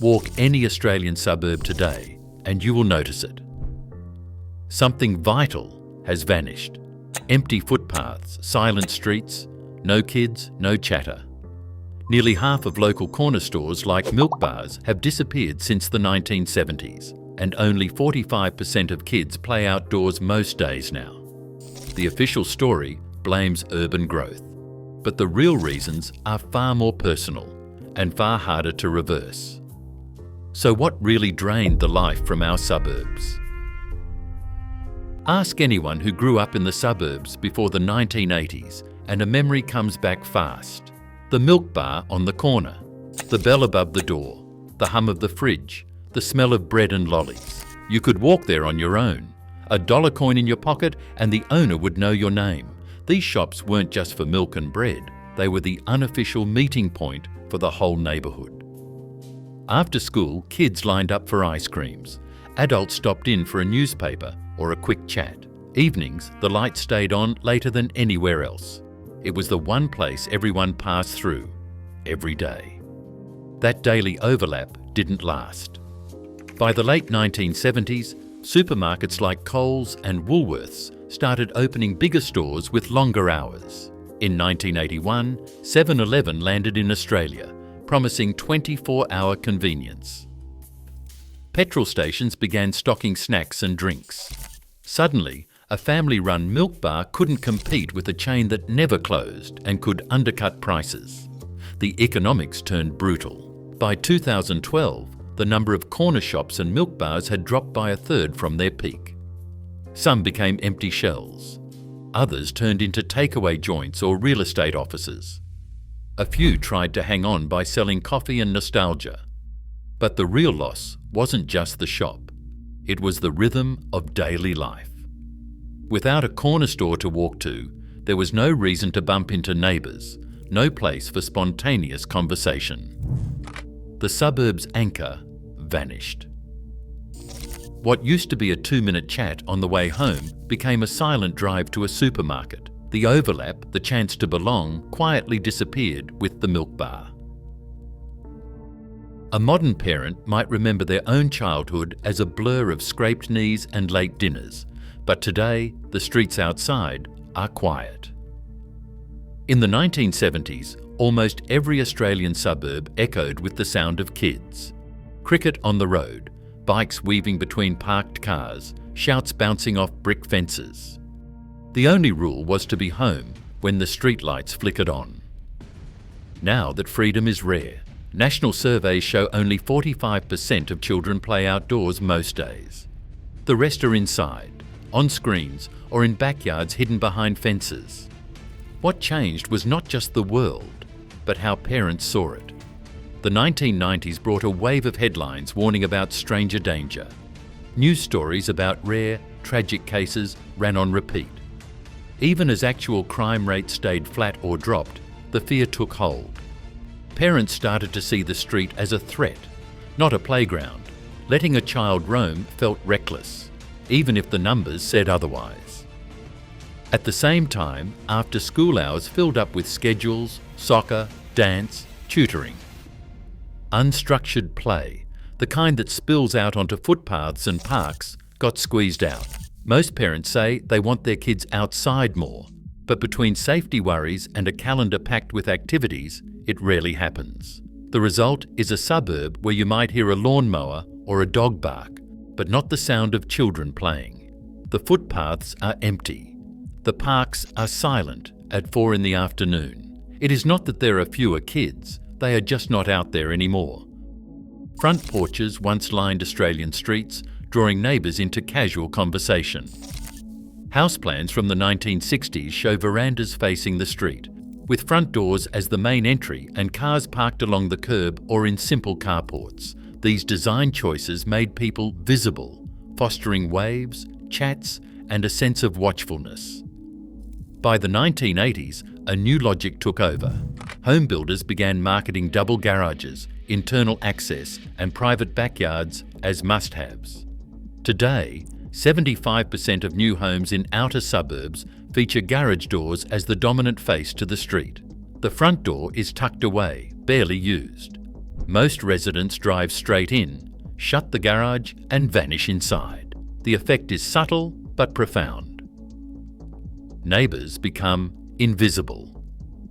Walk any Australian suburb today and you will notice it. Something vital has vanished. Empty footpaths, silent streets, no kids, no chatter. Nearly half of local corner stores like milk bars have disappeared since the 1970s, and only 45% of kids play outdoors most days now. The official story blames urban growth, but the real reasons are far more personal and far harder to reverse. So what really drained the life from our suburbs? Ask anyone who grew up in the suburbs before the 1980s and a memory comes back fast. The milk bar on the corner, the bell above the door, the hum of the fridge, the smell of bread and lollies. You could walk there on your own. A dollar coin in your pocket and the owner would know your name. These shops weren't just for milk and bread, they were the unofficial meeting point for the whole neighbourhood. After school, kids lined up for ice creams. Adults stopped in for a newspaper or a quick chat. Evenings, the lights stayed on later than anywhere else. It was the one place everyone passed through, every day. That daily overlap didn't last. By the late 1970s, supermarkets like Coles and Woolworths started opening bigger stores with longer hours. In 1981, 7-Eleven landed in Australia, promising 24-hour convenience. Petrol stations began stocking snacks and drinks. Suddenly, a family-run milk bar couldn't compete with a chain that never closed and could undercut prices. The economics turned brutal. By 2012, the number of corner shops and milk bars had dropped by a third from their peak. Some became empty shells. Others turned into takeaway joints or real estate offices. A few tried to hang on by selling coffee and nostalgia. But the real loss wasn't just the shop. It was the rhythm of daily life. Without a corner store to walk to, there was no reason to bump into neighbours, no place for spontaneous conversation. The suburb's anchor vanished. What used to be a 2-minute chat on the way home became a silent drive to a supermarket. The overlap, the chance to belong, quietly disappeared with the milk bar. A modern parent might remember their own childhood as a blur of scraped knees and late dinners, but today the streets outside are quiet. In the 1970s, almost every Australian suburb echoed with the sound of kids. Cricket on the road, bikes weaving between parked cars, shouts bouncing off brick fences. The only rule was to be home when the streetlights flickered on. Now that freedom is rare, national surveys show only 45% of children play outdoors most days. The rest are inside, on screens, or in backyards hidden behind fences. What changed was not just the world, but how parents saw it. The 1990s brought a wave of headlines warning about stranger danger. News stories about rare, tragic cases ran on repeat. Even as actual crime rates stayed flat or dropped, the fear took hold. Parents started to see the street as a threat, not a playground. Letting a child roam felt reckless, even if the numbers said otherwise. At the same time, after school hours filled up with schedules, soccer, dance, tutoring. Unstructured play, the kind that spills out onto footpaths and parks, got squeezed out. Most parents say they want their kids outside more, but between safety worries and a calendar packed with activities, it rarely happens. The result is a suburb where you might hear a lawnmower or a dog bark, but not the sound of children playing. The footpaths are empty. The parks are silent at 4 in the afternoon. It is not that there are fewer kids, they are just not out there anymore. Front porches once lined Australian streets, drawing neighbours into casual conversation. House plans from the 1960s show verandas facing the street, with front doors as the main entry and cars parked along the curb or in simple carports. These design choices made people visible, fostering waves, chats, and a sense of watchfulness. By the 1980s, a new logic took over. Home builders began marketing double garages, internal access, and private backyards as must-haves. Today, 75% of new homes in outer suburbs feature garage doors as the dominant face to the street. The front door is tucked away, barely used. Most residents drive straight in, shut the garage and vanish inside. The effect is subtle but profound. Neighbours become invisible.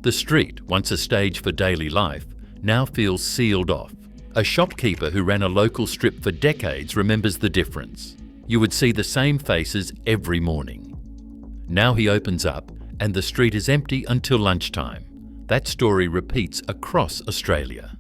The street, once a stage for daily life, now feels sealed off. A shopkeeper who ran a local strip for decades remembers the difference. You would see the same faces every morning. Now he opens up and the street is empty until lunchtime. That story repeats across Australia.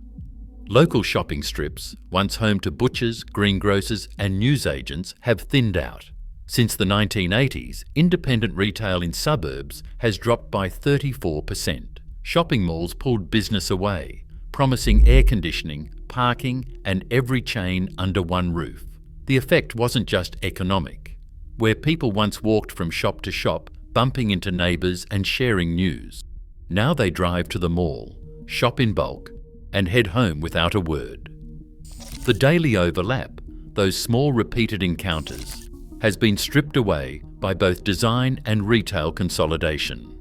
Local shopping strips, once home to butchers, greengrocers and newsagents, have thinned out. Since the 1980s, independent retail in suburbs has dropped by 34%. Shopping malls pulled business away, promising air conditioning, parking and every chain under one roof. The effect wasn't just economic. Where people once walked from shop to shop, bumping into neighbours and sharing news, now they drive to the mall, shop in bulk and head home without a word. The daily overlap, those small repeated encounters, has been stripped away by both design and retail consolidation.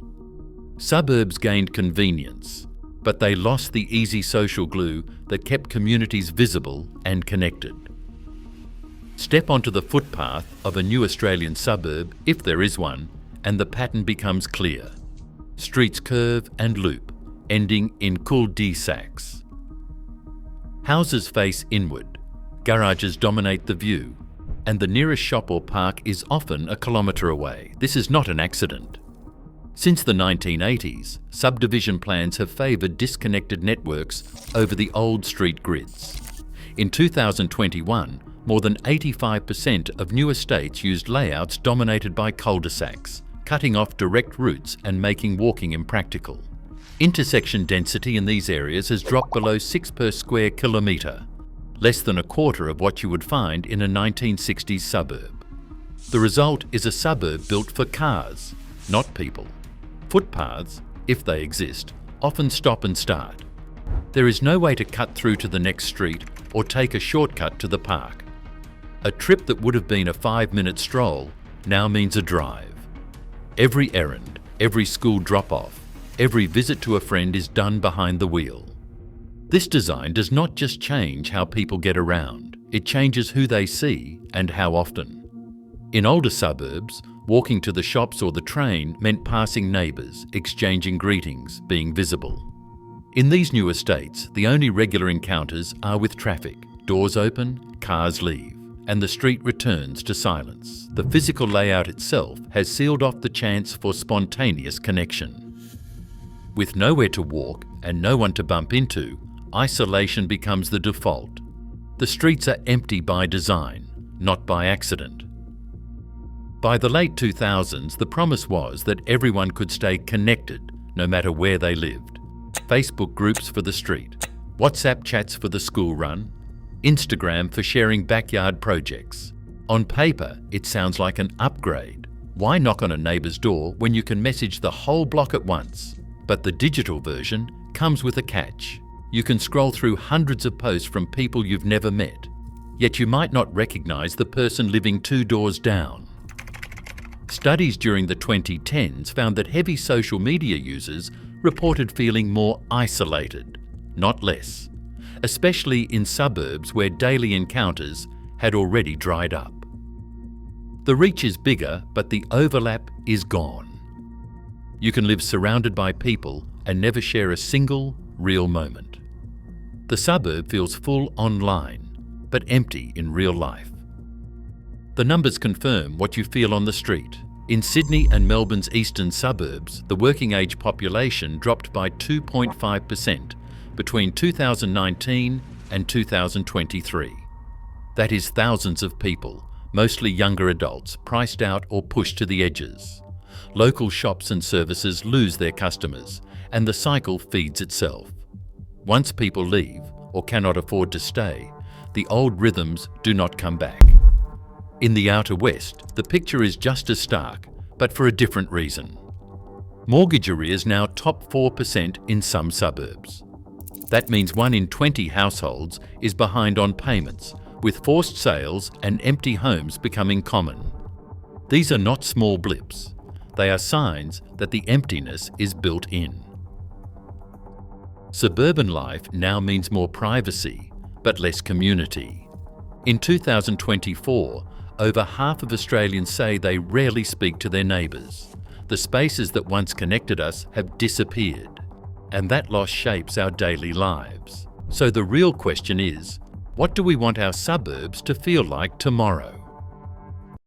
Suburbs gained convenience, but they lost the easy social glue that kept communities visible and connected. Step onto the footpath of a new Australian suburb, if there is one, and the pattern becomes clear. Streets curve and loop, ending in cul-de-sacs. Houses face inward, garages dominate the view, and the nearest shop or park is often a kilometre away. This is not an accident. Since the 1980s, subdivision plans have favoured disconnected networks over the old street grids. In 2021, more than 85% of new estates used layouts dominated by cul-de-sacs, cutting off direct routes and making walking impractical. Intersection density in these areas has dropped below 6 per square kilometre, less than a quarter of what you would find in a 1960s suburb. The result is a suburb built for cars, not people. Footpaths, if they exist, often stop and start. There is no way to cut through to the next street or take a shortcut to the park. A trip that would have been a 5-minute stroll now means a drive. Every errand, every school drop-off, every visit to a friend is done behind the wheel. This design does not just change how people get around, it changes who they see and how often. In older suburbs, walking to the shops or the train meant passing neighbours, exchanging greetings, being visible. In these new estates, the only regular encounters are with traffic. Doors open, cars leave, and the street returns to silence. The physical layout itself has sealed off the chance for spontaneous connection. With nowhere to walk and no one to bump into, isolation becomes the default. The streets are empty by design, not by accident. By the late 2000s, the promise was that everyone could stay connected no matter where they lived. Facebook groups for the street, WhatsApp chats for the school run, Instagram for sharing backyard projects. On paper, it sounds like an upgrade. Why knock on a neighbour's door when you can message the whole block at once? But the digital version comes with a catch. You can scroll through hundreds of posts from people you've never met, yet you might not recognise the person living 2 doors down. Studies during the 2010s found that heavy social media users reported feeling more isolated, not less, especially in suburbs where daily encounters had already dried up. The reach is bigger, but the overlap is gone. You can live surrounded by people and never share a single real moment. The suburb feels full online, but empty in real life. The numbers confirm what you feel on the street. In Sydney and Melbourne's eastern suburbs, the working age population dropped by 2.5% between 2019 and 2023. That is thousands of people, mostly younger adults, priced out or pushed to the edges. Local shops and services lose their customers, and the cycle feeds itself. Once people leave or cannot afford to stay, the old rhythms do not come back. In the outer west, the picture is just as stark, but for a different reason. Mortgage arrears now top 4% in some suburbs. That means 1 in 20 households is behind on payments, with forced sales and empty homes becoming common. These are not small blips. They are signs that the emptiness is built in. Suburban life now means more privacy, but less community. In 2024, over half of Australians say they rarely speak to their neighbours. The spaces that once connected us have disappeared, and that loss shapes our daily lives. So the real question is, what do we want our suburbs to feel like tomorrow?